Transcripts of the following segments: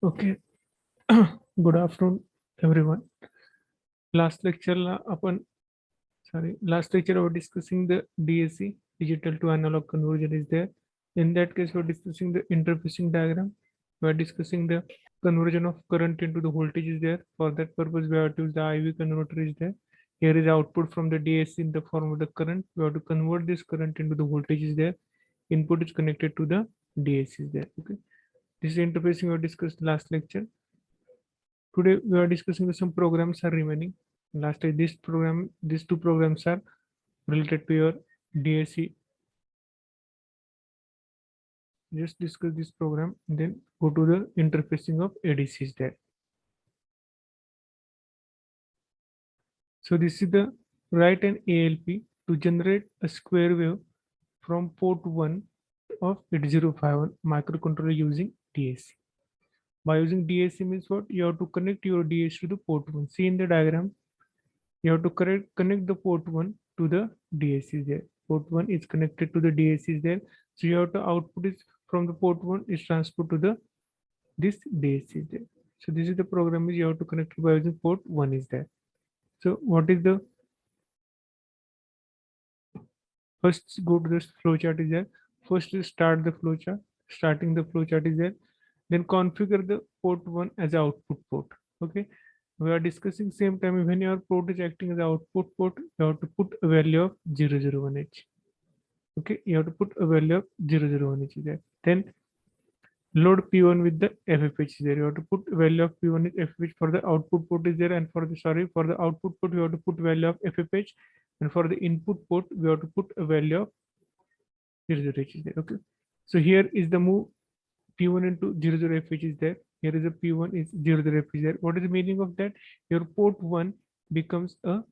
Okay. Good afternoon, everyone. Last lecture, last lecture, we were discussing the DAC, digital to analog conversion is there. In that case, we're discussing the interfacing diagram. We're discussing the conversion of current into the voltage is there. For that purpose, we have to use the IV converter is there. Here is output from the DAC in the form of the current. We have to convert this current into the voltage is there. Input is connected to the DAC is there. Okay. This is interfacing we discussed last lecture. Today we are discussing some programs are remaining. Last time these two programs are related to your DAC. Just discuss this program, and then go to the interfacing of ADCs there. So this is the write an ALP to generate a square wave from port 1 of 8051 microcontroller using DAC. By using DAC means what? You have to connect your DAC to the port 1. See in the diagram, you have to connect the port 1 to the DAC there. Port 1 is connected to the DAC there. So you have to output is from the port 1 is transferred to the this DAC there. So this is the program is you have to connect by using port 1 is there. So what is the first go to this flowchart is there. First is start the flowchart. Starting the flowchart is there. Then configure the port 1 as output port. Okay. We are discussing same time when your port is acting as output port, you have to put a value of 001H. Okay, you have to put a value of 001H there. Then load P1 with the FFH there. You have to put value of P1 is FFH for the output port is there, and for the output port you have to put value of FFH, and for the input port we have to put a value of 00H is there. Okay, so here is the move P1 into 00FH is there. Here is a P1 is 00FH is there. What is the meaning of that? Your port 1 becomes a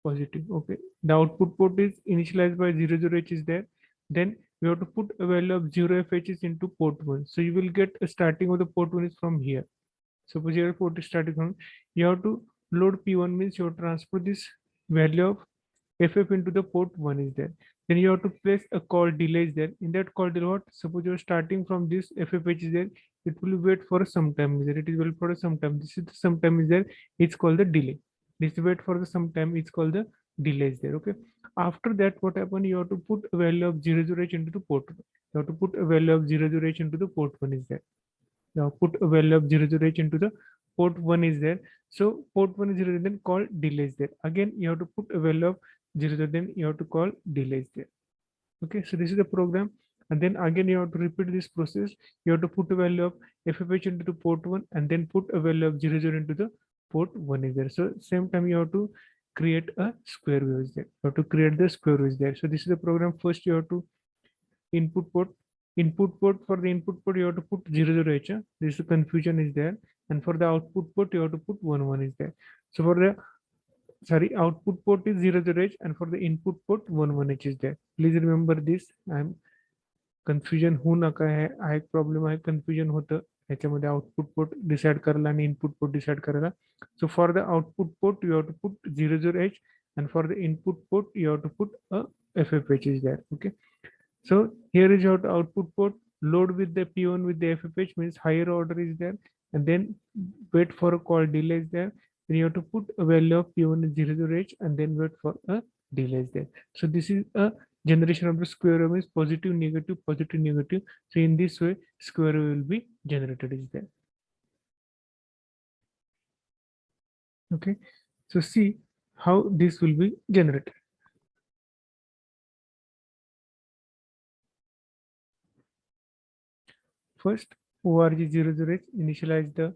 positive. Okay, the output port is initialized by 00H is there. Then we have to put a value of 0FH into port 1. So you will get a starting of the port 1 is from here. Suppose your port is starting from, you have to load P1 means you have to transfer this value of FF into the port 1 is there. Then you have to place a call delay is there. In that call delay, what? Suppose you're starting from this FFH is there, it will wait for some time is there. It is wait for some time. This is the some time is there. It's called the delay. This wait for the some time. It's called the delay is there. Okay. After that, what happen? You have to put a value of 00H into the port 1. You have to put a value of 00H into the port 1 is there. Now put a value of 00H into the port 1 is there. So port 1 is 0, then call delays there. Again, you have to put a value of 0, then you have to call delays there. Okay, so this is the program. And then again, you have to repeat this process. You have to put a value of FFH into the port 1 and then put a value of 00 into the port 1 is there. So same time, you have to create a square wave is there. You have to create the square wave is there. So this is the program. First, you have to input port for the input port you have to put 00H. This confusion is there, and for the output port you have to put 11 is there. So for the output port is 00H, and for the input port 11H is there. Please remember this. I'm confusion होऊ नका है हा एक problem आहे confusion होतं याच्यामध्ये output port decide करायला आणि इनपुट पोर्ट डिसाइड करायला so for the output port you have to put 00H and for the input port you have to put a FFH is there. Okay, so here is your output port load with the P1 with the FFH means higher order is there, and then wait for a call delay is there. Then you have to put a value of P1 is 00H and then wait for a delay is there. So this is a generation of the square wave is positive, negative, positive, negative. So in this way, square wave will be generated is there. Okay, so see how this will be generated. First, ORG00H initialize the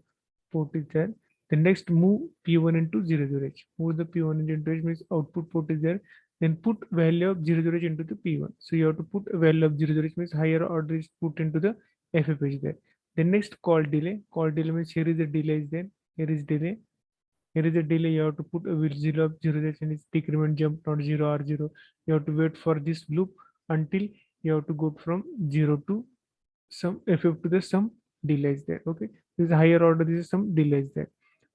port is there. The next move P1 into 00H. Move the P1 into H means output port is there. Then put value of 00H into the P1. So you have to put a value of 00H means higher order is put into the FFH there. The next call delay. Call delay means here is the delay is there. Here is delay. Here is a delay. You have to put a value of 00H and it's decrement jump not 0 or 0. You have to wait for this loop until you have to go from 0 to some FF to the some delays there. Okay, this is higher order, this is some delays there.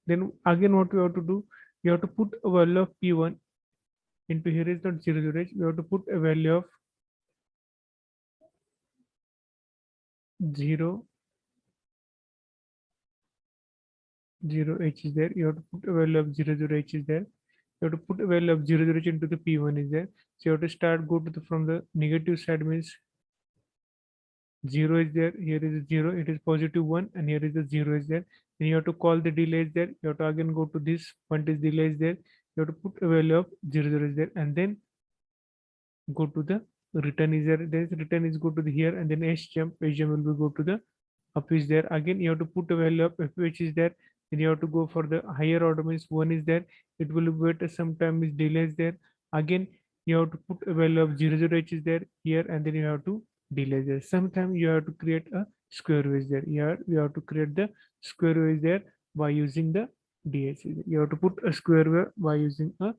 Then again what we have to do, you have to put a value of P1 into here is not 00H. We have to put a value of 0 0h is there. You have to put a value of 00h is there. You have to put a value of 00h into the P1 is there. So you have to start go to the from the negative side means 0 is there. Here is a 0. It is positive 1 and here is a 0 is there. Then you have to call the delay is there. You have to again go to this point is delay is there. You have to put a value of 00 is there and then go to the return is there. Then return is go to the here and then h jump will be go to the up is there. Again you have to put a value of fh is there. Then you have to go for the higher order means 1 is there. It will wait sometime is delay is there. Again you have to put a value of 00h is there here and then you have to delay there. Sometimes you have to create a square wave there. Here you have to create the square wave there by using the DAC. You have to put a square wave by using a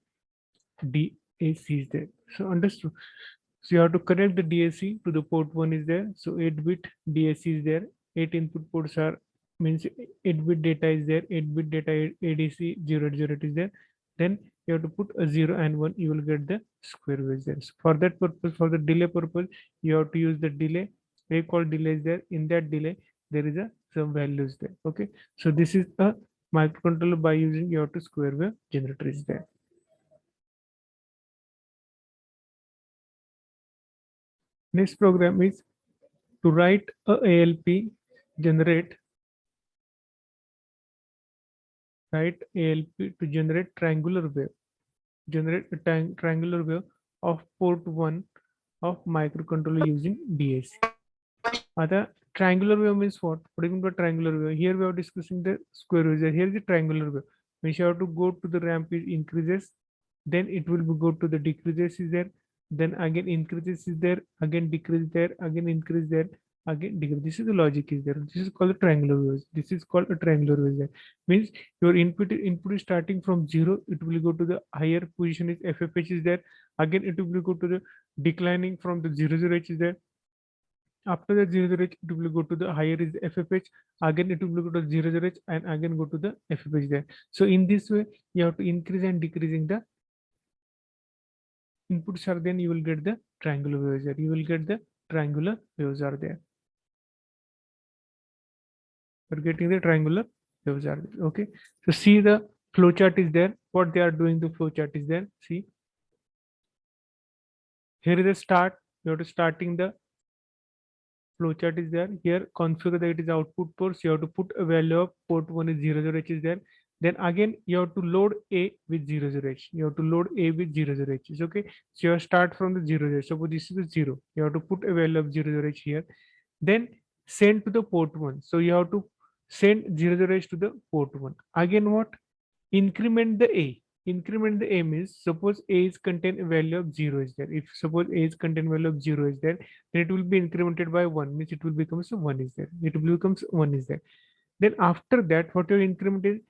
DAC is there. So understood. So you have to connect the DAC to the port 1 is there. So 8-bit DAC is there. 8 input ports are means 8-bit data is there. 8-bit data ADC 0 is there. Then you have to put a 0 and 1. You will get the square wave there. So for that purpose, for the delay purpose, you have to use the delay. They call delay is there. In that delay, there is a some values there. Okay. So this is a microcontroller by using your to square wave generator is there. Next program is to write a ALP generate write ALP to generate triangular wave. Generate a triangular wave of port 1 of microcontroller using DAC. Other triangular wave means what? What do you mean by triangular wave? Here we are discussing the square wave. Here is the triangular wave. Means you have to go to the ramp is increases, then it will be go to the decreases is there, then again increases is there, again decrease there, again increase there, again decrease. This is the logic is there. This is called a triangular wave. This is called a triangular wave there. Means your input is starting from 0, it will go to the higher position is FFH is there. Again it will go to the declining from the 00H is there. After the 00H, it will go to the higher is FFH. Again, it will go to 00H and again go to the FFH there. So in this way, you have to increase and decreasing the inputs are then you will get the triangular waves there. You will get the triangular waves are there. You're getting the triangular waves are there. Okay. So see the flowchart is there. What they are doing, the flowchart is there. See. Here is the start. You have to starting the flowchart is there. Here configure that it is output ports. You have to put a value of port 1 is 00H is there. Then again you have to load A with 00H. You have to load A with 00H is okay. So you have start from the 00H. Suppose this is the 0. You have to put a value of 00H here. Then send to the port 1. So you have to send 00H to the port 1. Again what? Increment the A. Increment the A means suppose A is contain a value of 0 is there. If suppose A is contain value of 0 is there, then it will be incremented by 1 means it will become so 1 is there. It will becomes 1 is there. Then after that, what your increment is,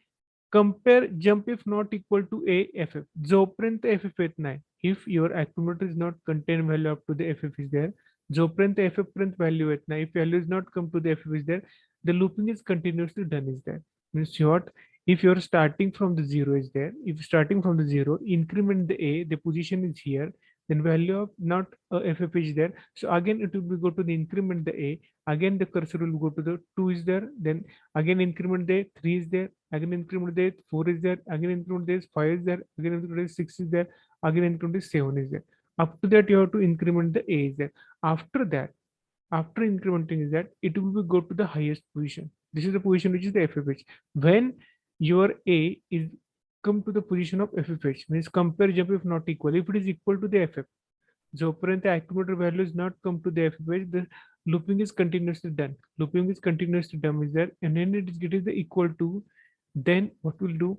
compare jump if not equal to A FF. जोपर्यंत FF येत नाही. If your accumulator is not contain value up to the FF is there, जोपर्यंत FF पर्यंत value येत नाही. If value is not come to the FF is there, the looping is continuously done is there. Means what? If you're starting from the 0 is there, if starting from the 0, increment the A, the position is here, then value of not FF is there. So again it will be go to the increment the A, again the cursor will go to the 2 is there, then again increment the 3 is there, again increment the 4 is there, again increment the 5 is there, again increment the 6 is there, again increment the 7 is there. Up to that you have to increment the A is there. After that, after incrementing is that it will be go to the highest position. This is the position which is the FFH. When your A is come to the position of FFH, means compare jump if not equal. If it is equal to the FF, जोपर्यंत accumulator value is not come to the FFH, the looping is continuously done. Looping is continuously done is there, and then it is the equal to, then what will do?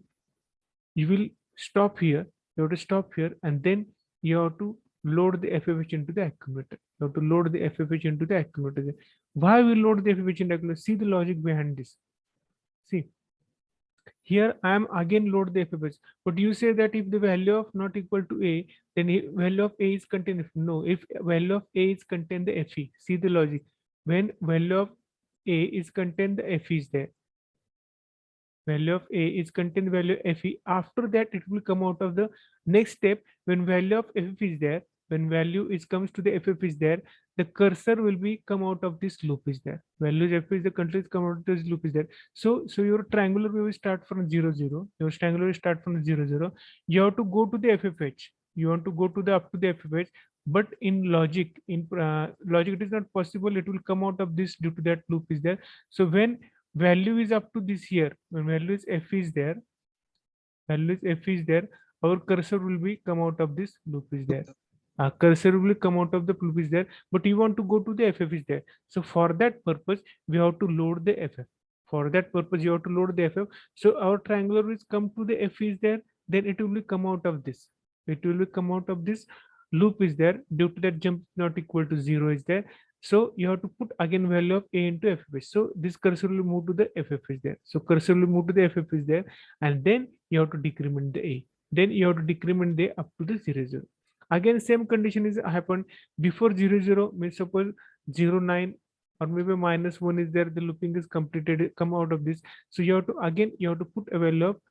You will stop here. You have to stop here, and then you have to load the FFH into the accumulator. You have to load the FFH into the accumulator. Why we load the FFH into the accumulator? See the logic behind this. See. Here I am again load the FFH, but you say that if the value of not equal to A, then value of A is contained. No, if value of A is contained the FE. See the logic. When value of A is contained, the FE is there. Value of A is contained value FE. After that, it will come out of the next step. When value of FF is there, when value is comes to the ff is there, the cursor will be come out of this loop is there. Values f is the countries come out of this loop is there. So your triangular wave will start from 0 0. Your triangular will start from 0 0. You have to go to the ffh. You want to go to the up to the ffh, but in logic, logic, it is not possible. It will come out of this due to that loop is there. So when value is up to this here, when value is f is there, value is f is there, our cursor will be come out of this loop is there. Cursor will come out of the loop is there, but you want to go to the ff is there. So for that purpose, we have to load the ff. For that purpose, you have to load the ff. So our triangular will come to the f is there, then it will come out of this. It will come out of this loop is there due to that jump not equal to 0 is there. So you have to put again value of a into ff. So this cursor will move to the ff is there. So cursor will move to the ff is there, and then you have to decrement the a. Then you have to decrement the up to the 0 0. Again, same condition is happened before 0 0. Means suppose 0 9 or maybe -1 is there. The looping is completed. Come out of this. So you have to again you have to put a value of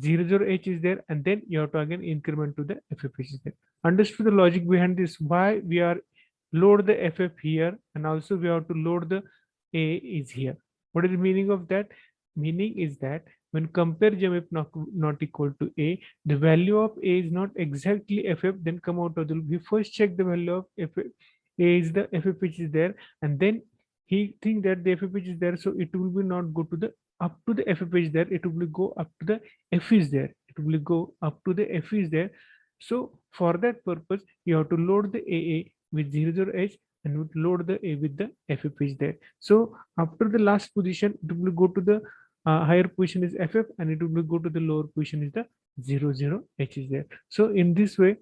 0 0 h is there, and then you have to again increment to the ff is there. Understood the logic behind this? Why we are load the ff here, and also we have to load the a is here. What is the meaning of that? Meaning is that when compare gem if not equal to a, the value of a is not exactly ff, then come out of the loop. We first check the value of ff. A is the ff which is there, and then he think that the ff which is there, so it will be not go to the up to the ff is there. It will go up to the f is there. It will go up to the f is there. So for that purpose, you have to load the AA with 0 0 h, and would load the A with the FF is there. So after the last position, it will go to the higher position is FF, and it will go to the lower position is the 0 0 h is there. So in this way,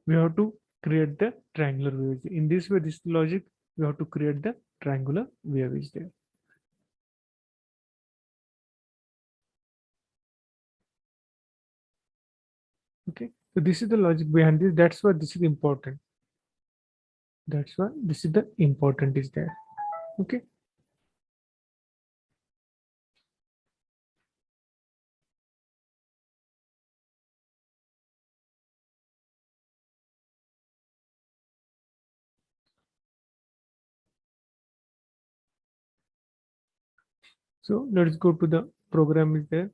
we have to create the triangular wave. In this way, this logic, we have to create the triangular wave is there. Okay, so this is the logic behind this. That's why this is important. That's why this is the important is there. Okay. So let's go to the program is there.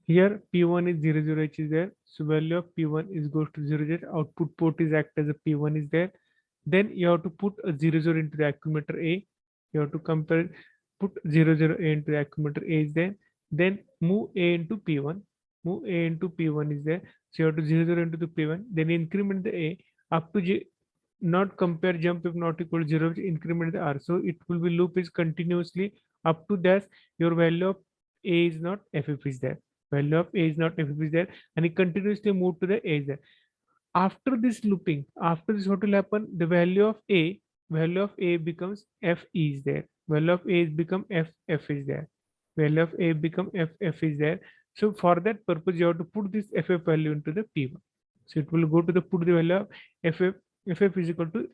Here P1 is 0 0 h is there. So value of P1 is goes to 0 0. Output port is act as a P1 is there. Then you have to put a 0 0 into the accumulator A. You have to compare, put 0 0 A into the accumulator A is there. Then move A into P1. Move A into P1 is there. So you have to 0 0 into the P1. Then increment the A up to J, not compare jump if not equal to 0, increment the R. So it will be loop is continuously up to that your value of A is not FF is there. Value of A is not FF is there, and it continuously move to the A is there. After this looping, after this what will happen, the value of A becomes F is there. Value of A is become F is there. Value of A become F is there. So for that purpose, you have to put this FF value into the P1. So it will go to the put the value of FF is equal to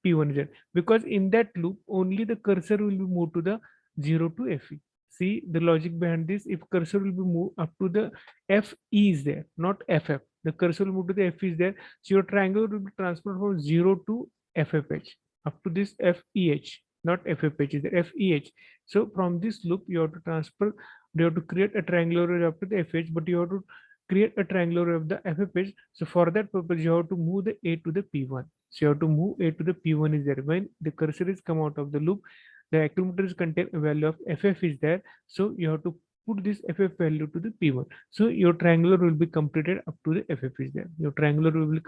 P1 is because in that loop only the cursor will be moved to the 0 to FE. See the logic behind this. If cursor will be moved up to the FE is there, not FF. The cursor will move to the F is there. So your triangle will be transferred from 0 to FFH up to this FEH, not FFH is the FEH. So from this loop, you have to transfer, you have to create a triangular up to the FH, but you have to create a triangular of the FFH. So for that purpose, you have to move the A to the P1. So you have to move A to the P1 is there. When the cursor is come out of the loop, the accumulator is contain a value of FF is there. So you have to put this FF value to the P1. So your triangular will be completed up to the FF is there. Your triangular will be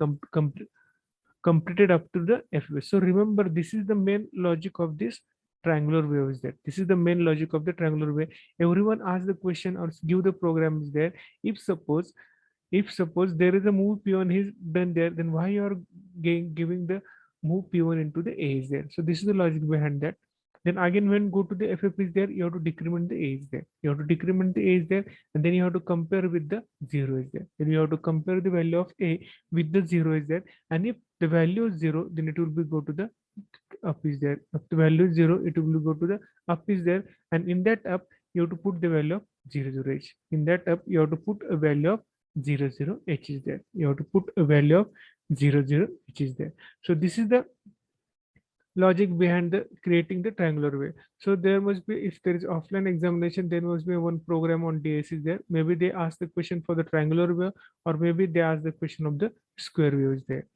completed up to the FF. So remember, this is the main logic of this triangular wave is there. This is the main logic of the triangular wave. Everyone asks the question or give the program is there. If suppose there is a move P1 is done there, then why you are giving the move P1 into the A is there. So this is the logic behind that. Then again, when go to the FF is there, you have to decrement the A is there. You have to decrement the A is there, and then you have to compare with the 0 is there. Then you have to compare the value of A with the 0 is there. And if the value is 0, then it will be go to the up is there. If the value is 0, it will go to the up is there. And in that up, you have to put the value of 0 0 h. In that up, you have to put a value of 0 0 h is there. You have to put a value of 0 0 which is there. So this is the logic behind the creating the triangular way. So there must be, if there is offline examination, there must be one program on DAC is there. Maybe they ask the question for the triangular way, or maybe they ask the question of the square wave is there.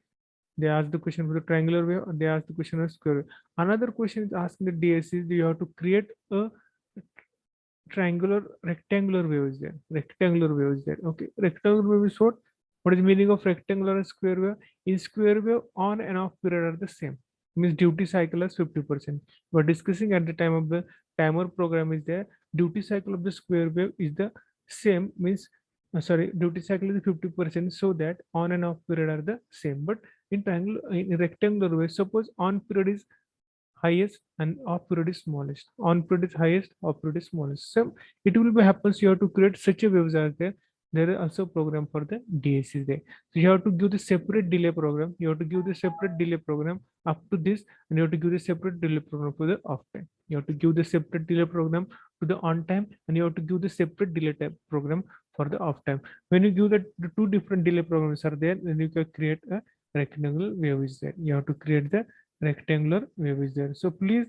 They ask the question for the triangular wave, or they ask the question of square wave. Another question is asking the DAC is you have to create a triangular rectangular wave is there. Rectangular wave is there. Okay, rectangular wave is what? What is the meaning of rectangular and square wave? In square wave, on and off period are the same. Means duty cycle is 50%. We're discussing at the time of the timer program is there. Duty cycle of the square wave is the same. Means sorry, duty cycle is 50%, so that on and off period are the same. But in triangular, in rectangular wave, suppose on period is highest and off period is smallest. On period is highest, off period is smallest. So it will be happens you have to create such a waves as there. There is also program for the DAC there. So you have to give the separate delay program. You have to give the separate delay program up to this, and you have to give the separate delay program for the off time. You have to give the separate delay program to the on time, and you have to give the separate delay type program for the off time. When you give the two different delay programs are there, then you can create a rectangular wave is there. You have to create the rectangular wave is there. So please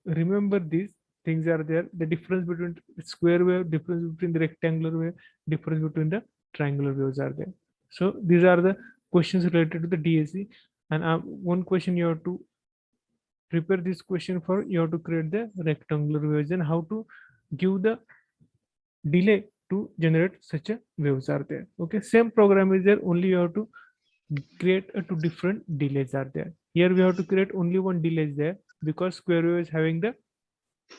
remember these things are there. The difference between square wave, difference between the rectangular wave, difference between the triangular waves are there. So these are the questions related to the DAC. And one question you have to prepare this question for, you have to create the rectangular waves and how to give the delay to generate such a waves are there. Okay, same program is there, only you have to create two different delays are there. Here we have to create only one delay is there, because square wave is having the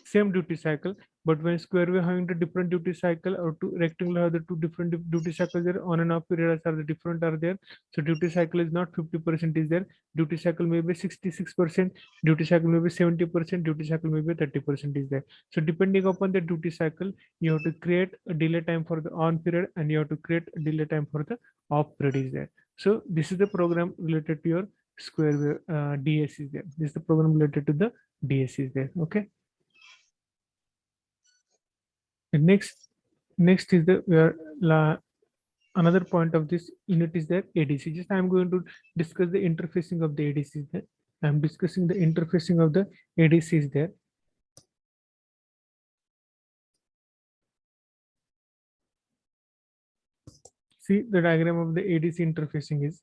same duty cycle. But when square wave having the different duty cycle, or two rectangular have the two different duty cycles there, on and off periods are the different are there. So duty cycle is not 50% is there. Duty cycle may be 66%, duty cycle may be 70%, duty cycle may be 30% is there. So depending upon the duty cycle, you have to create a delay time for the on period, and you have to create a delay time for the off period is there. So this is the program related to your square wave DAC is there. This is the program related to the DAC is there. Okay. And next is the another point of this unit is that ADC. Just I'm going to discuss the interfacing of the ADCs there. I'm discussing the interfacing of the ADCs there. See the diagram of the ADC interfacing is.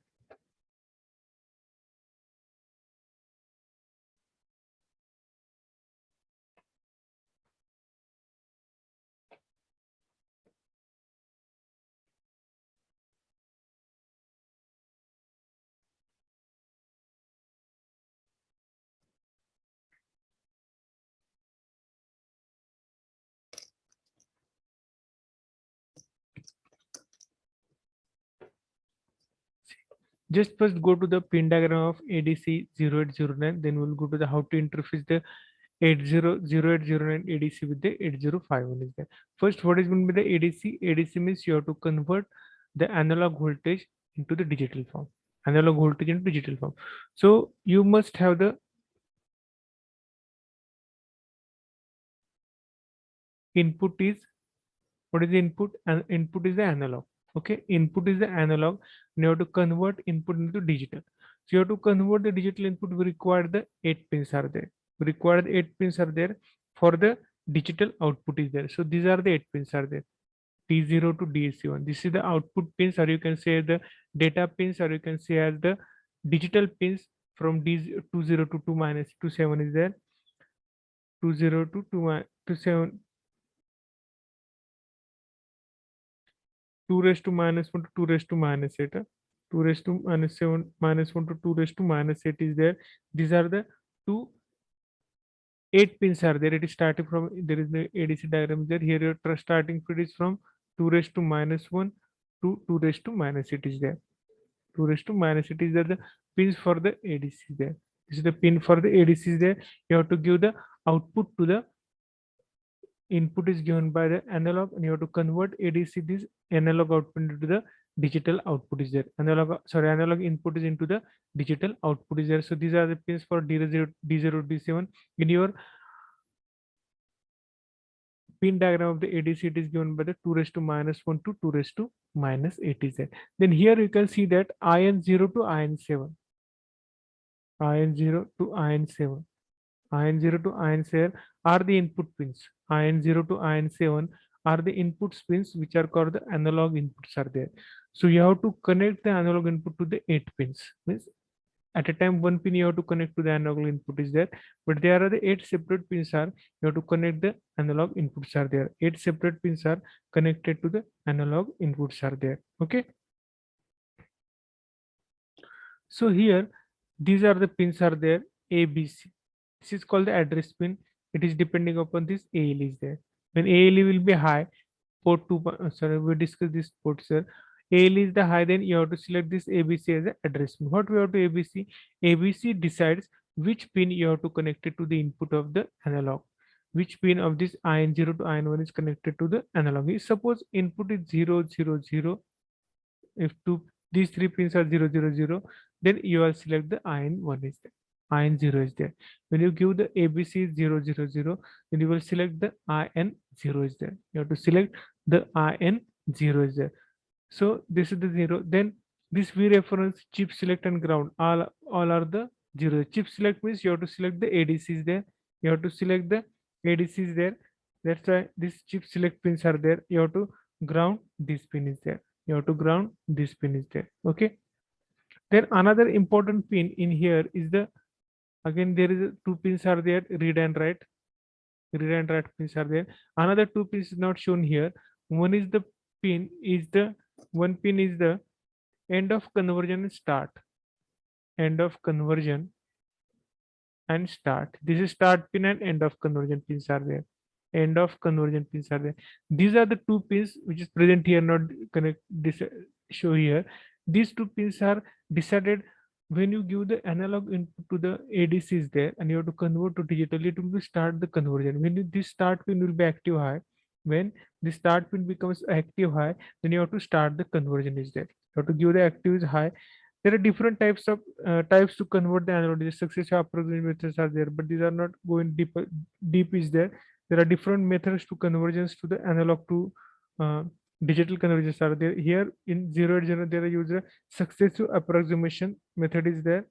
Just first go to the pin diagram of ADC 0809, then we'll go to the how to interface the 0809 ADC with the 8051 is there. First, what is meant by the ADC? ADC means you have to convert the analog voltage into the digital form. Analog voltage into digital form. So you must have the input is, what is the input? And input is the analog. Okay, input is the analog. And you have to convert input into digital. So you have to convert the digital input. We require the 8 pins are there. We require the 8 pins are there for the digital output is there. So these are the 8 pins are there. D0 to DAC1. This is the output pins, or you can say the data pins, or you can say as the digital pins from D20 to 2 minus 27 is there. 20 to 2 7. 2 raised to minus 1 to 2 raised to minus 8. 2 raised to minus 7 minus 1 to 2 raised to minus 8 is there. These are the two 8 pins are there. It is starting from, there is the ADC diagram there. Here your starting pin is from 2 raised to minus 1 to 2 raised to minus 8 is there. 2 raised to minus 8 is there, the pins for the ADC there. This is the pin for the ADC is there. You have to give the output to the input is given by the analog, and you have to convert ADC this analog output into the digital output is there. Analog input is into the digital output is there. So these are the pins for D0, D7 in your pin diagram of the ADC, it is given by the 2 raised to minus 1 to 2 raised to minus 8 is there. Then here you can see that IN0 to IN7, IN0 to IN7, IN0 to IN7 are the input pins. IN0 to IN7 are the input pins which are called the analog inputs are there. So you have to connect the analog input to the 8 pins. Means at a time one pin you have to connect to the analog input is there, but there are the 8 separate pins are you have to connect the analog inputs are there. 8 separate pins are connected to the analog inputs are there. Okay. So here these are the pins are there A, B, C. This is called the address pin. It is depending upon this ALE is there. When ALE will be high, port 2, sorry, we discuss this port, sir. ALE is the high, then you have to select this ABC as an address pin. What we have to ABC? ABC decides which pin you have to connect it to the input of the analog. Which pin of this IN0 to IN1 is connected to the analog. Suppose input is 0, 0, 0. If these three pins are 0, 0, 0, then you will select the IN1 is there. IN0 is there. When you give the ABC 0, 0, 0, then you will select the IN0 is there. You have to select the IN0 is there. So this is the 0. Then this V reference, chip select and ground, all are the 0. Chip select means you have to select the ADCs there. You have to select the ADCs there. That's why this chip select pins are there. You have to ground this pin is there. You have to ground this pin is there. Okay. Then another important pin in here is the, again there is two pins are there, read and write. Read and write pins are there. Another two pins is not shown here. One is the pin is the one pin is the end of conversion and start. End of conversion and start. This is start pin and end of conversion pins are there. End of conversion pins are there. These are the two pins which is present here, not connect this show here. These two pins are decided when you give the analog input to the ADCs there and you have to convert to digital, it will be start the conversion. When this start pin will be active high, when the start pin becomes active high, then you have to start the conversion is there. You have to give the active is high. There are different types to convert the analog. The successive approximation methods are there, but these are not going deep is there. There are different methods to convergence to the analog to uh, digital convergence are there. Here in 080 there are user successive approximation method is there.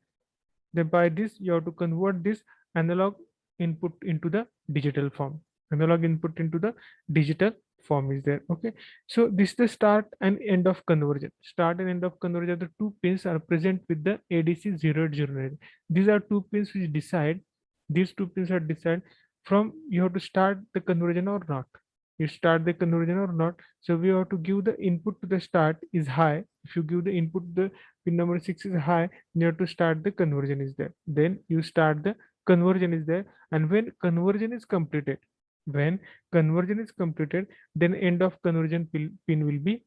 Then by this you have to convert this analog input into the digital form. Analog input into the digital form is there. Okay. So this is the start and end of conversion. Start and end of conversion, the two pins are present with the ADC 080. These are two pins which decide, these two pins are decide from you have to start the conversion or not. You start the conversion or not. So we have to give the input to the start is high. If you give the input, the pin number 6 is high, you have to start the conversion is there. Then you start the conversion is there. And when conversion is completed, when conversion is completed, then end of conversion pin will be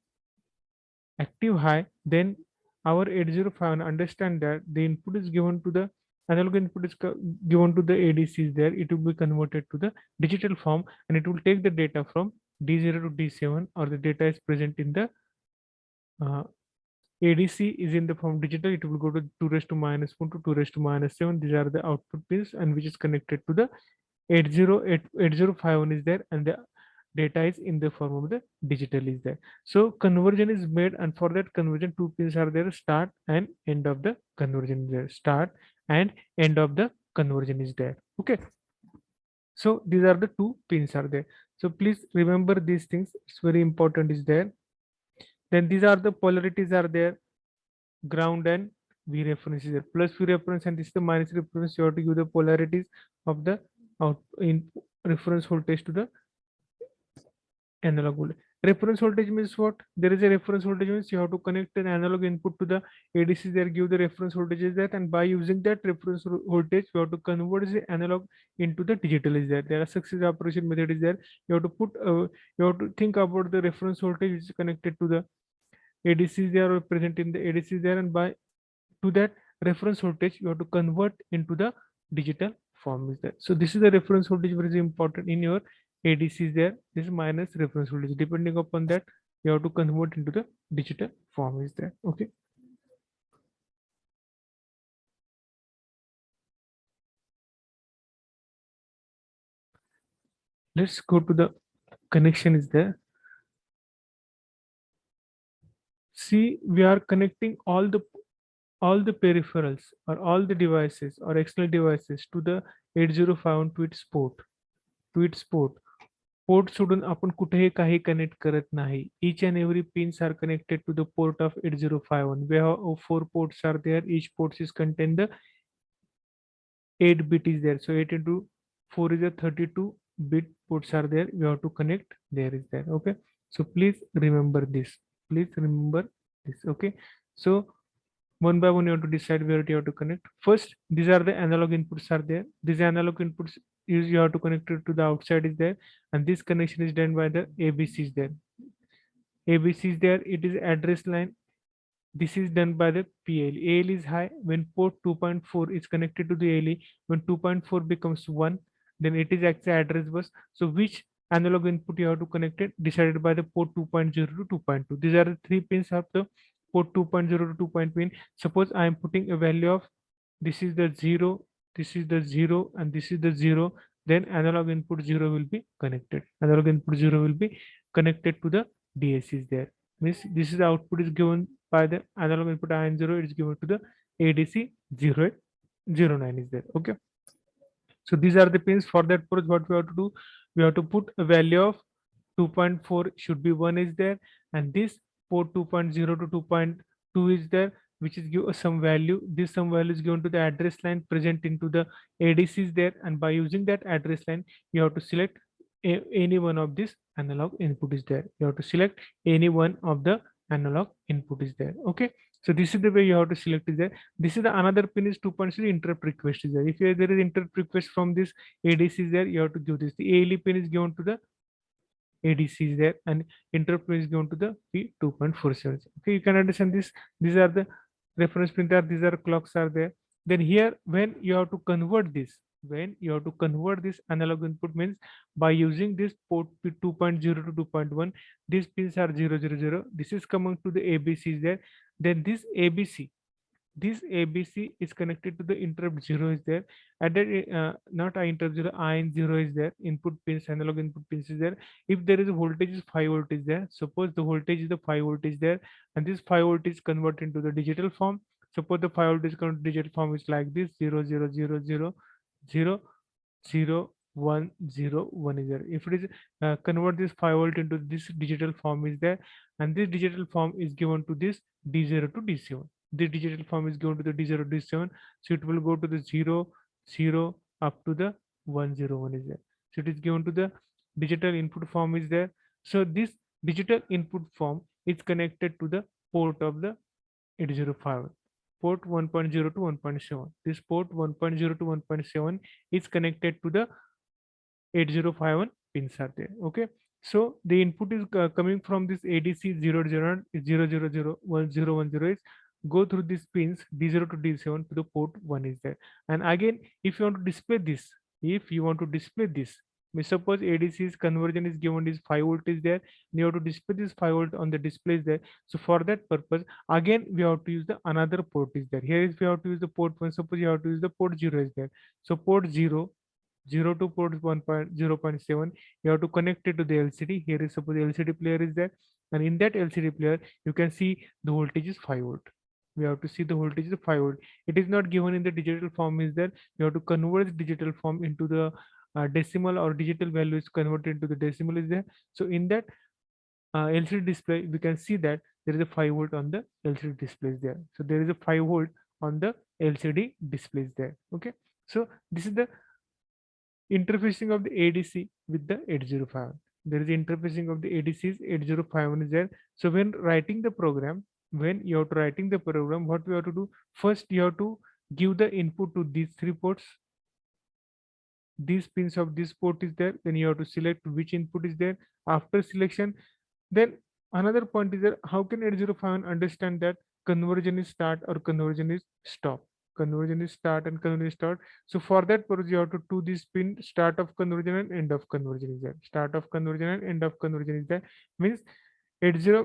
active high. Then our 8051 understand that the input is given to the analog input is given to the ADCs there. It will be converted to the digital form and it will take the data from D0 to D7, or the data is present in the ADC is in the form digital. It will go to 2 raised to minus 1 to 2 raised to minus 7. These are the output pins and which is connected to the 8051 is there, and the data is in the form of the digital is there. So conversion is made, and for that conversion two pins are there, start and end of the conversion is there. Start and end of the conversion is there. Okay. So these are the two pins are there. So please remember these things. It's very important is there. Then these are the polarities are there. Ground and V reference is there. Plus V reference and this is the minus reference. You have to give the polarities of the out in reference voltage to the analog voltage. Reference voltage means what? There is a reference voltage means you have to connect an analog input to the ADC there, give the reference voltage is that, and by using that reference voltage, you have to convert the analog into the digital is there. There are successive operation method is there. You have to put, you have to think about the reference voltage which is connected to the ADCs there or present in the ADCs there, and by to that reference voltage you have to convert into the digital form is there. So this is the reference voltage which is important in your ADCs there. This is minus reference voltage. Depending upon that, you have to convert into the digital form is there. Okay. Let's go to the connection is there. See, we are connecting all the peripherals or all the devices or external devices to the 8051 to its port. To its port. Port सोडून आपण कुठेही काही connect करत नाही. Each and every pins are connected to the port of 8051. We have four ports are there. Each port is contain the 8 bit is there. So 8 into 4 is a 32-bit ports are there. We have to connect. There is there. Okay. So please remember this. Please remember this. Okay. So one by one you have to decide where you have to connect. First, these are the analog inputs are there. These analog inputs is you have to connect it to the outside is there, and this connection is done by the ABC is there. ABC is there. It is address line. This is done by the PL. AL is high when port 2.4 is connected to the ALE. When 2.4 becomes 1, then it is actually address bus. So which analog input you have to connect it decided by the port 2.0 to 2.2. These are the three pins of the port 2.0 to 2.1. Suppose I am putting a value of this is the 0, this is the 0, and this is the 0. Then analog input 0 will be connected. Analog input 0 will be connected to the DAC is there. Means this is the output is given by the analog input IN0, it is given to the ADC 0809 is there. Okay. So these are the pins. For that purpose, what we have to do, we have to put a value of 2.4 should be 1 is there, and this port 2.0 to 2.2 is there, which is give us some value. This some value is given to the address line present into the ADC is there, and by using that address line, you have to select any one of this analog input is there. You have to select any one of the analog input is there. Okay. So this is the way you have to select is there. This is the another pin is 2.3 interrupt request is there. If there is interrupt request from this ADC is there, you have to give this. The ALE pin is given to the ADC is there, and interrupt pin is given to the P2.47. Okay, you can understand this. These are the reference pin there. These are clocks are there. Then here, when you have to convert this, when you have to convert this analog input means by using this port P2.0 to 2.1, these pins are 000. This is coming to the ABC is there. Then this ABC is connected to the interrupt 0 is there. And then not I interrupt 0, IN0 is there. Input pins, analog input pins is there. If there is a voltage is 5 volt is there. Suppose the voltage is the 5 volt is there, and this 5 volt is converted into the digital form. Suppose the 5 volt is converted to digital form is like this 0 0 0 0 0 0 1 0 1 is there. If it is convert this 5 volt into this digital form is there, and this digital form is given to this D0 to D7. The digital form is given to the D0 D7, so it will go to the 0 0 up to the 101 is there. So it is given to the digital input form is there. So this digital input form is connected to the port of the 805, port 1.0 to 1.7. This port 1.0 to 1.7 is connected to the 8051 pins are there. Okay. So the input is coming from this ADC 0001010 is go through these pins D0 to D7 to the port 1 is there. And again, if you want to display this, suppose ADC's conversion is given is 5 volt is there, you have to display this 5 volt on the display is there. So for that purpose, again, we have to use the another port is there. Here is we have to use the port 1, suppose you have to use the port 0 is there. So port 0 to port 1.0.7, you have to connect it to the LCD. Here is suppose the LCD player is there, and in that LCD player, you can see the voltage is 5 volt. We have to see the voltage is 5 volt. It is not given in the digital form is there. You have to convert the digital form into the decimal or digital value is converted into the decimal is there. So in that LCD display, we can see that there is a 5 volt on the LCD display is there. So there is a 5 volt on the LCD display is there. Okay. So this is the interfacing of the ADC with the 805. There is interfacing of the ADCs 8051 is there. So when writing the program, when you are writing the program, what we have to do? First, you have to give the input to these three ports. These pins of this port is there. Then you have to select which input is there. After selection, then another point is there. How can 8051 understand that conversion is start or conversion is stop? Conversion is start and conversion is start. So for that purpose, you have to do this pin start of conversion and end of conversion is there. Start of conversion and end of conversion is there. Means 80,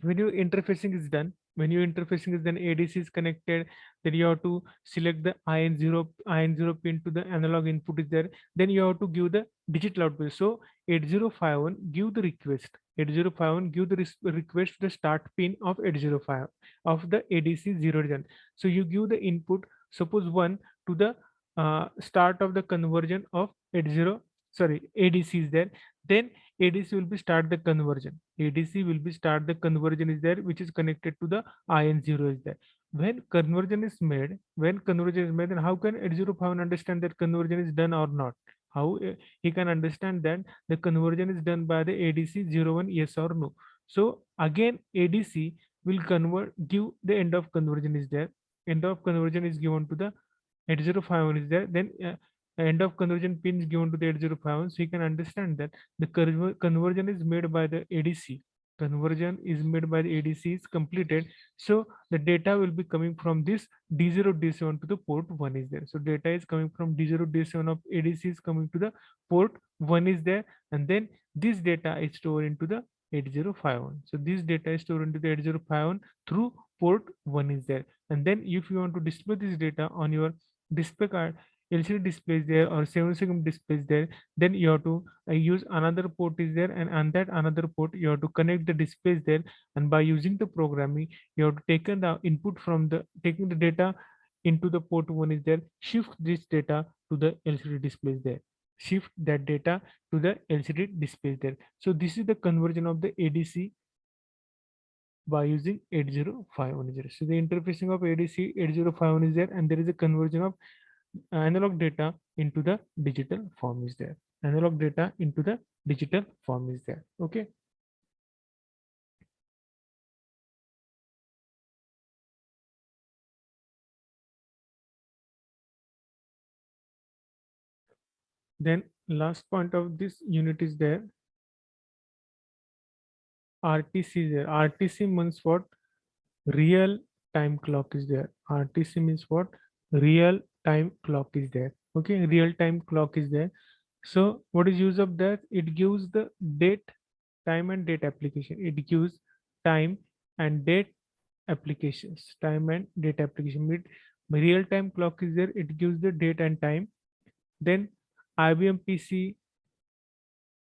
when your interfacing is done, When your interfacing is then ADC is connected, then you have to select the IN0 pin to the analog input is there. Then you have to give the digital output. So 8051 give the request. 8051 give the request to the start pin of 805 of the ADC 0 gen. So you give the input, suppose 1 to the start of the conversion of 80, sorry, ADC is there. Then ADC will be start the conversion. ADC will be start the conversion is there, which is connected to the IN0 is there. When conversion is made, then how can 805 understand that conversion is done or not? How he can understand that the conversion is done by the ADC 01 yes or no. So again, ADC will convert, give the end of conversion is there. End of conversion is given to the 8051 is there. Then end of conversion pin is given to the 8051. So you can understand that the conversion is made by the ADC. Conversion is made by the ADC is completed. So the data will be coming from this D0 D7 to the port 1 is there. So data is coming from D0 D7 of ADC is coming to the port 1 is there, and then this data is stored into the 8051. So this data is stored into the 8051 through port 1 is there. And then if you want to display this data on your display card, LCD display is there or 7 display is there, then you have to use another port is there, and on that another port you have to connect the displays there, and by using the programming you have to taken the input from the taking the data into the port 1 is there, shift this data to the LCD displays there, shift that data to the LCD displays there. So this is the conversion of the ADC by using 8051 is there. So the interfacing of ADC 8051 is there, and there is a conversion of analog data into the digital form is there. Analog data into the digital form is there. Okay. Then last point of this unit is there. RTC is there. RTC means what? Real time clock is there. RTC means what? Real time clock is there. Okay, real time clock is there. So what is use of that? It gives the date, time and date application. It gives time and date applications. Time and date application. Real time clock is there. It gives the date and time. Then IBM PC,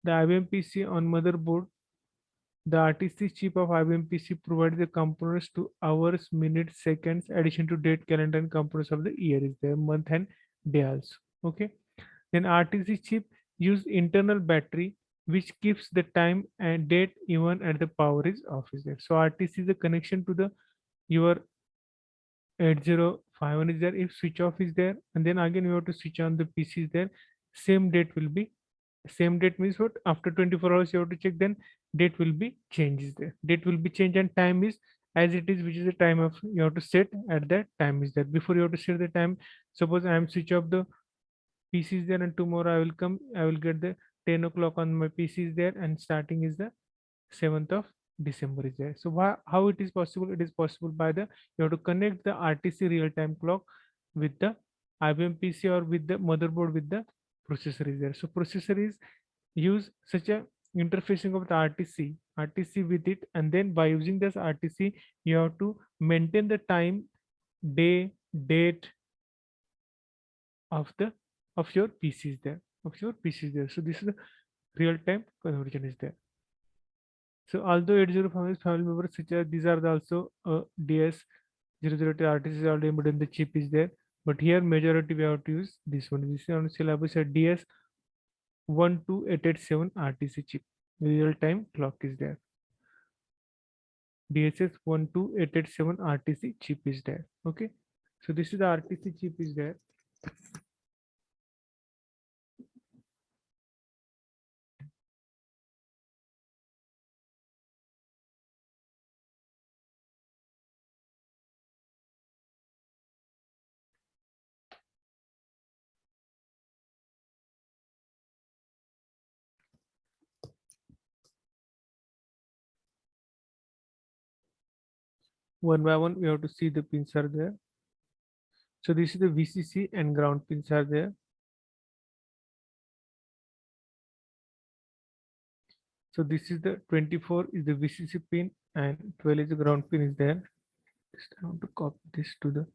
the IBM PC on motherboard, the RTC chip of IBM PC provides the components to hours, minutes, seconds, addition to date, calendar, and components of the year is there, month and day also. Okay. Then RTC chip use internal battery which keeps the time and date even at the power is off is there. So RTC is a connection to the your 8051 is there. If switch off is there, and then again you have to switch on the PC is there, same date will be, same date means what? After 24 hours you have to check, then date will be changes there. Date will be changed and time is as it is, which is the time of you have to set at that time is there. Before you have to set the time. Suppose I am switch off the PC is there, and tomorrow I will come, I will get the 10 o'clock on my PC is there, and starting is the 7th of December is there. So how it is possible? It is possible by the you have to connect the RTC real-time clock with the IBM PC or with the motherboard with the processor is there. So processor is use such a interfacing of the RTC with it, and then by using this RTC you have to maintain the time, day, date of the of your PCs there, of your PCs there. So this is the real-time conversion is there. So although 805 is family members such as these are the also DS 002 RTC is already embedded in the chip is there, but here majority we have to use this one. This is on syllabus at DS 12887 RTC chip. Real time clock is there. DSS 12887 RTC chip is there. Okay. So this is the RTC chip is there. One by one we have to see the pins are there. So this is the VCC and ground pins are there. So this is the 24 is the VCC pin and 12 is the ground pin is there. Just I want to copy this to the.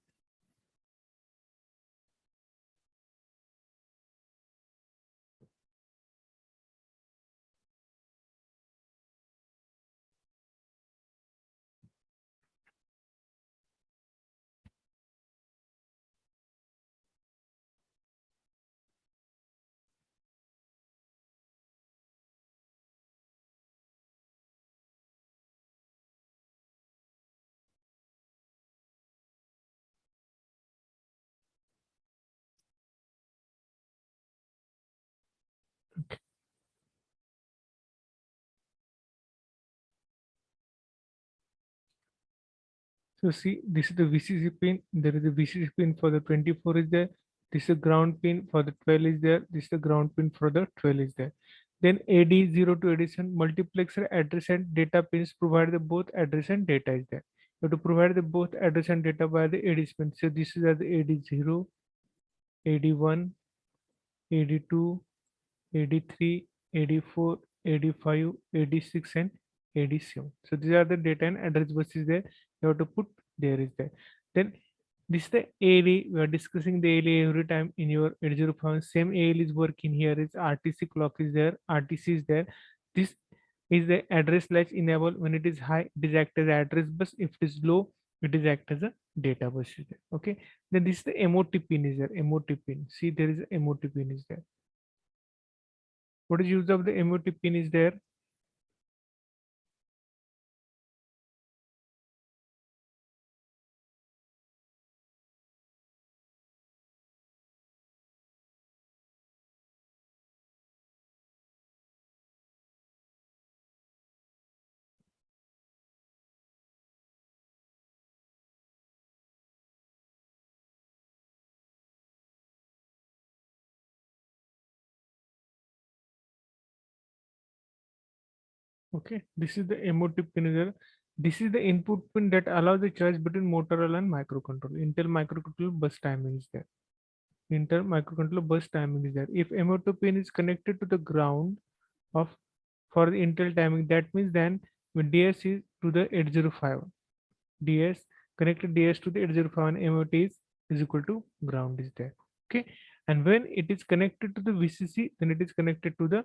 Okay. So see, this is the VCC pin. There is a VCC pin for the 24 is there. This is a ground pin for the 12 is there. This is the ground pin for the 12 is there. Then AD0 to addition multiplexer address and data pins provide the both address and data is there. You have to provide the both address and data by the AD pin. So this is as the AD0, AD1, AD2, AD3, AD4, AD5, AD6, and AD7. So these are the data and address buses there. You have to put there is there. Then this is the ALE. We are discussing the ALE every time in your 8051. Same ALE is working here. Is RTC clock is there. RTC is there. This is the address latch enable. When it is high, it is act as address bus. If it is low, it is act as a data bus is there. Okay. Then this is the MOT pin is there. MOT pin. See, there is a MOT pin is there. What is use of the MOT pin is there? Okay, this is the MOT pin is there. This is the input pin that allows the choice between Motorola and microcontroller. Intel microcontroller bus timing is there. Intel microcontroller bus timing is there. If MOT pin is connected to the ground of for the Intel timing, that means then when DS is to the 805, DS connected DS to the 805 and MOT is equal to ground is there. Okay, and when it is connected to the VCC, then it is connected to the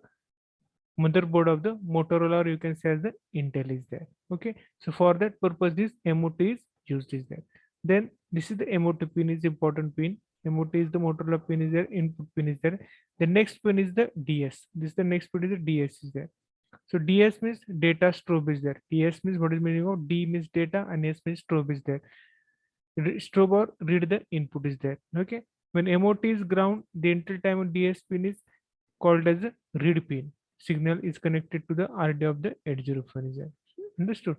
motherboard of the Motorola, or you can say as the Intel is there. Okay, so for that purpose, this MOT is used is there. Then this is the MOT pin is important pin. MOT is the Motorola pin is there, input pin is there. The next pin is the DS. This is the next pin is the DS is there. So DS means data strobe is there. DS means what is meaning of D means data and S means strobe is there. Strobe or read the input is there. Okay. When MOT is ground, the enter time on DS pin is called as a read pin. Signal is connected to the RD of the 805 is there. Understood?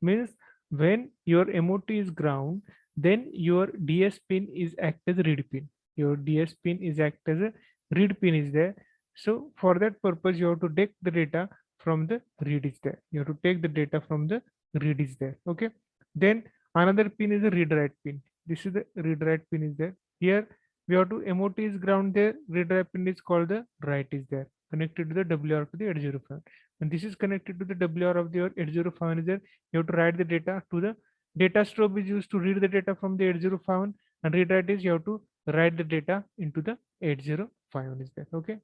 Means when your MOT is ground, then your DS pin is act as a read pin. Your DS pin is act as a read pin is there. So for that purpose, you have to take the data from the read is there. You have to take the data from the read is there. Okay. Then another pin is a read write pin. This is the read write pin is there. Here we have to MOT is ground there. Read write pin is called the write is there, connected to the WR to the 805. When this is connected to the WR of the 805 is there, you have to write the data to the data strobe is used to read the data from the 805, and read write is you have to write the data into the 805 is there. Okay.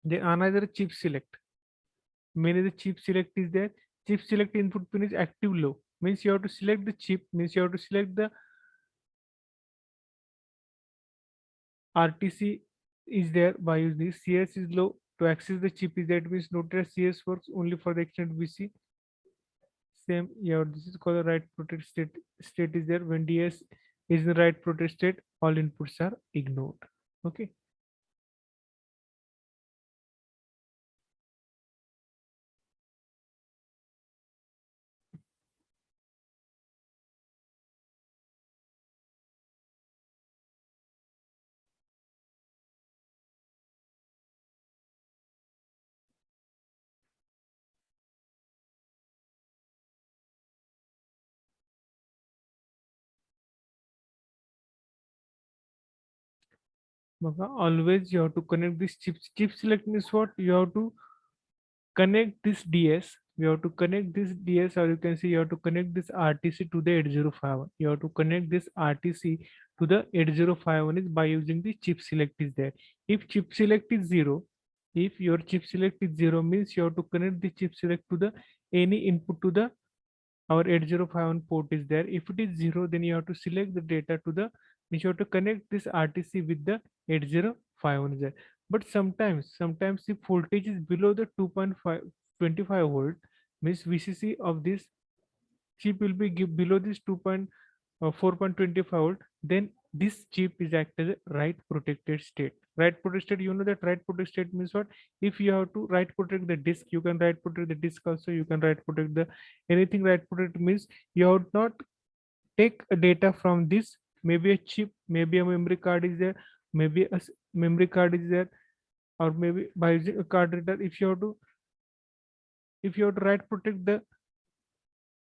Then another chip select. Mainly the chip select is there. Chip select input pin is active low. Means you have to select the chip, means you have to select the RTC is there by using this. CS is low to access the chip is that means noted CS works only for the extended VC. Same, yeah, this is called the write protect state. State is there when DS is in write protect state, all inputs are ignored. Okay. Always you have to connect this chip. Chip select means what? You have to connect this DS. we have to connect this DS, or you can see you have to connect this RTC to the 8051. You have to connect this RTC to the 8051 is by using the chip select is there. If chip select is 0, if your chip select is 0 means you have to connect the chip select to the any input to the our 8051 port is there. If it is 0, then you have to select the data to the, means you have to connect this RTC with the 8051 is there. But sometimes if voltage is below the 2.5 25 volt, means VCC of this chip will be below this 4.25 volt, then this chip is act as a write protected state. Write protected, you know that write protected state means what? If you have to write protect the disk, you can write protect the disk also, you can write protect the anything. Write protect means you have not take a data from this, maybe a chip, maybe a memory card is there, maybe memory card is there, or maybe by using a card reader. If you have to write protect the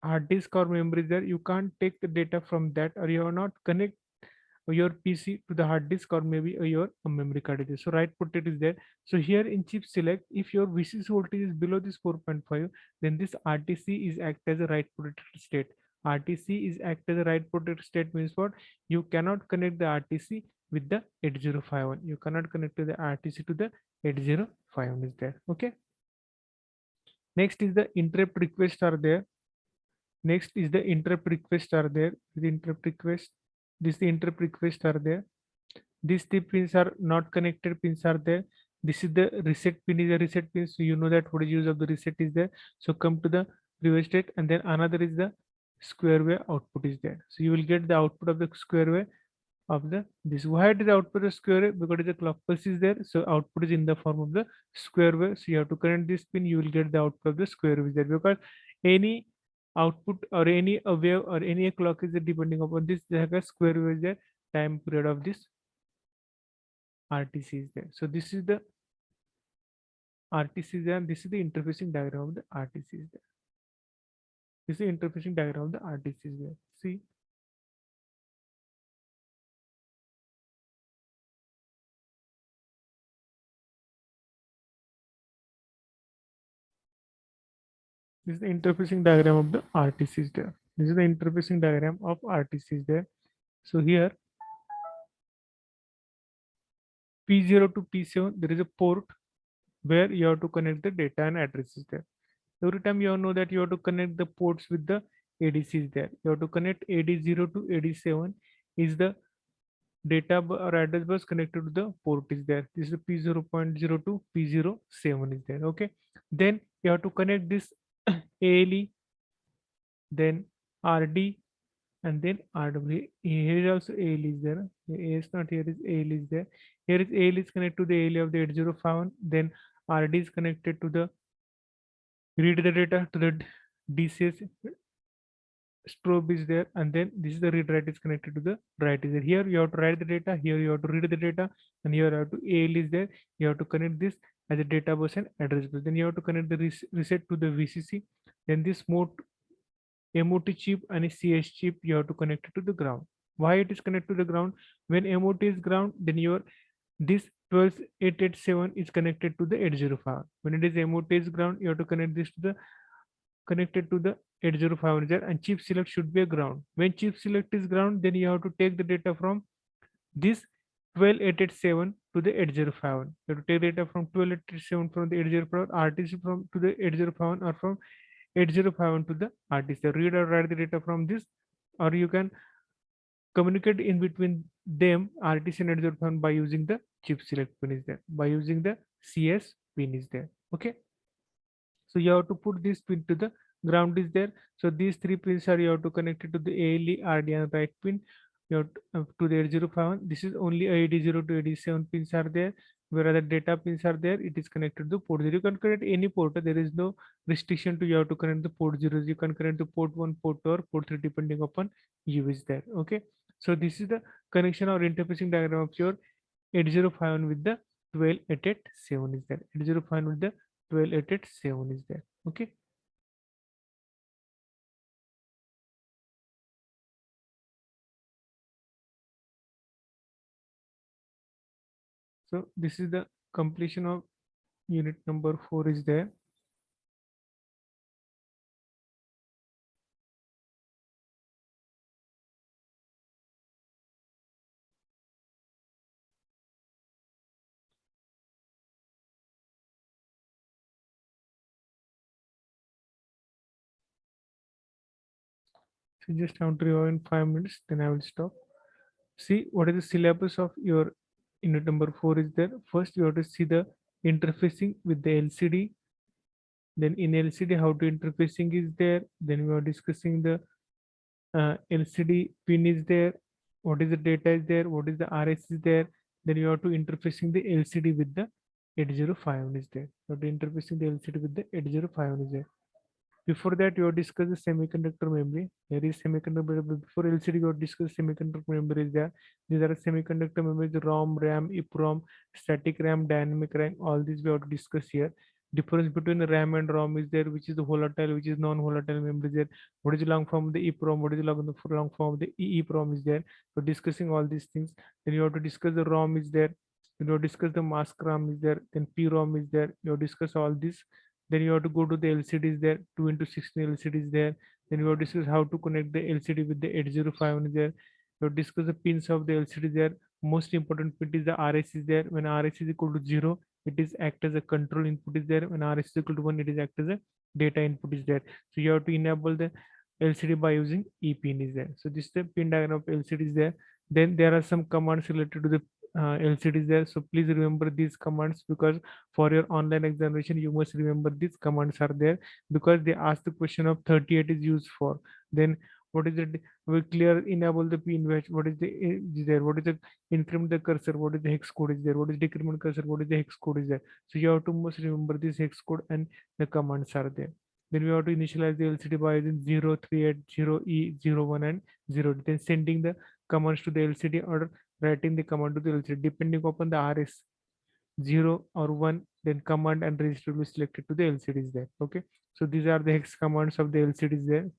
hard disk or memory there, you can't take the data from that, or you are not connect your PC to the hard disk, or maybe your memory card is there. So write protect is there. So here in chip select, if your VCC voltage is below this 4.5, then this RTC is act as a write protected state. RTC is act as a write protected state means what? You cannot connect the RTC with the 8051. You cannot connect to the RTC to the 8051 is there. Okay. Next is the interrupt request are there. Next is the interrupt request are there. The interrupt request, this the interrupt request are there. These three pins are not connected pins are there. This is the reset pin, is a reset pin. So you know that what is use of the reset is there. So come to the previous state, and then another is the square wave output is there. So you will get the output of the square wave of the this. Why it is output of square wave? Because the clock pulse is there. So output is in the form of the square wave. So you have to connect this pin, you will get the output of the square wave is there, because any output or any a wave or any a clock is depending upon this, there is a square wave is there, time period of this RTC is there. So this is the RTC is there, and this is the interfacing diagram of the RTC is there. This is the interfacing diagram of the RTC is there. See, this is the interfacing diagram of the RTC is there. This is the interfacing diagram of RTC is there. So here P0 to P7, there is a port where you have to connect the data and addresses there. Every time you know that you have to connect the ports with the ADCs there. You have to connect AD0 to AD7 is the data or address bus connected to the port is there. This is P0.0 to P07 is there. Okay. Then you have to connect this ALE, then RD, and then RW. Here is also AL is there. A is not here, is AL is there. Here is AL is connected to the AL of the 8051. Then RD is connected to the read the data to the DCS strobe is there, and then this is the read write is connected to the write is there. Here you have to write the data, here you have to read the data, and here you have to AL is there. You have to connect this as a data bus and address bus. Then you have to connect the reset to the VCC. Then this mode MOT chip and a CS chip, you have to connect it to the ground. Why it is connected to the ground? When MOT is ground, then your this 12887 is connected to the 805. When it is MOT is ground, you have to connect this to the connected to the 8050, and chip select should be a ground. When chip select is ground, then you have to take the data from this 12887 to the 8051. You have to take data from 12887 from the 8051, RTC from to the 8051, or from 8051 to the RTC. Read or write the data from this, or you can communicate in between them RTC and 8051 by using the chip select pin is there, by using the CS pin is there. Okay. So you have to put this pin to the ground is there. So these three pins are you have to connect it to the ALE, RD, and right pin. You have to the 8051. This is only AD0 to AD7 pins are there. Where the data pins are there, it is connected to port 0. You can connect any port. There is no restriction to you have to connect the port 0s. You can connect the port 1, port 2, or port 3 depending upon you is there. Okay. So this is the connection or interfacing diagram of your 8051 with the 12887 is there. 8051 with the 12887 is there. Okay. So this is the completion of unit number 4 is there. So just have to review in 5 minutes, then I will stop. See what is the syllabus of your unit number 4 is there. First, you have to see the interfacing with the LCD. Then in LCD, how to interfacing is there. Then we are discussing the LCD pin is there. What is the data is there? What is the RS is there? Then you have to interfacing the LCD with the 8051 is there. You have to interfacing the LCD with the 8051 is there. Before that, you have discussed the semiconductor memory. There is semiconductor memory. Before LCD, you have discussed semiconductor memory is there. These are semiconductor memories: ROM, RAM, EEPROM, static RAM, dynamic RAM. All these we have to discuss here. Difference between the RAM and ROM is there, which is the volatile, which is non-volatile memory is there. What is the long form of the EEPROM? What is the long form of the EEPROM is there. So discussing all these things. Then you have to discuss the ROM is there. Then you have to discuss the mask RAM is there. Then PROM is there. You have to discuss all this. Then you have to go to the LCDs there, 2 into 16 LCDs there. Then you have to discuss how to connect the LCD with the 8051 there. You have to discuss the pins of the LCD there. Most important pin is the RS is there. When RS is equal to 0, it is act as a control input is there. When RS is equal to 1, it is act as a data input is there. So you have to enable the LCD by using E pin is there. So this is the pin diagram of LCD is there. Then there are some commands related to the LCDs there. So please remember these commands, because for your online examination you must remember these commands are there, because they ask the question of 38 is used for. Then what is it? We clear enable the pin wedge. What is the is there? What is the increment the cursor? What is the hex code is there? What is decrement cursor? What is the hex code is there? So you have to must remember this hex code and the commands are there. Then we have to initialize the LCD by using 0380E01 and 0. Then sending the commands to the LCD or writing the command to the LCD depending upon the RS 0 or 1, then command and register will be selected to the LCDs there. Okay, so these are the hex commands of the LCDs there.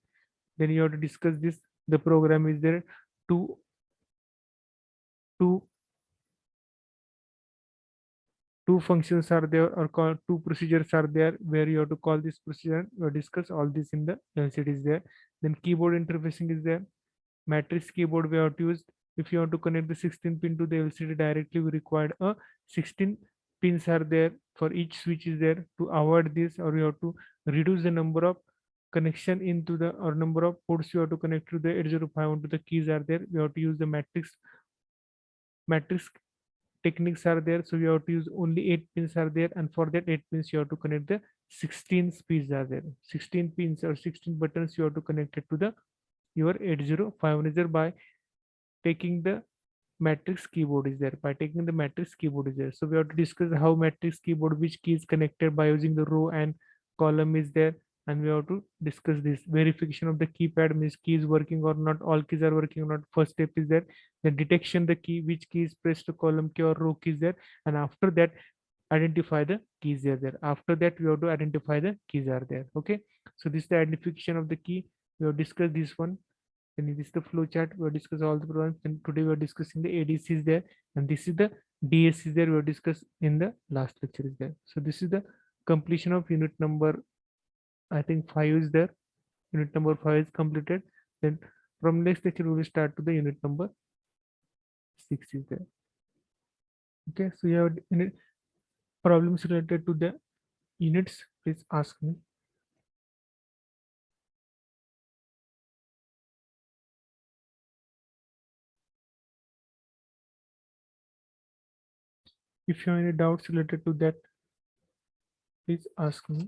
Then you have to discuss this. The program is there. Two two two functions are there, or call two procedures are there, where you have to call this procedure. You discuss all this in the LCDs there. Then keyboard interfacing is there. Matrix keyboard we have to use. If you want to connect the 16 pin to the LCD directly, we require a 16 pins are there for each switch is there. To avoid this, or you have to reduce the number of connection into the, or number of ports you have to connect to the 8051 to the keys are there. We have to use the matrix techniques are there. So you have to use only 8 pins are there, and for that 8 pins you have to connect the 16 pins are there. 16 pins or 16 buttons you have to connect it to the your 8051 is there by taking the matrix keyboard is there. By taking the matrix keyboard is there. So we have to discuss how matrix keyboard, which key is connected by using the row and column is there. And we have to discuss this verification of the keypad, means key is working or not, all keys are working or not. First step is there. The detection the key, which key is pressed to column key or row key is there. And after that, identify the keys are there. After that, we have to identify the keys are there. Okay. So this is the identification of the key. We have discussed this one. Then this is the flow chart. We'll discuss all the programs. And today we're discussing the ADCs there. And this is the DSCs there. We'll discuss in the last lecture is there. So this is the completion of unit number, I think 5 is there. Unit number 5 is completed. Then from next lecture, we will start to the unit number 6 is there. Okay. So you have any problems related to the units, please ask me. If you have any doubts related to that, please ask me.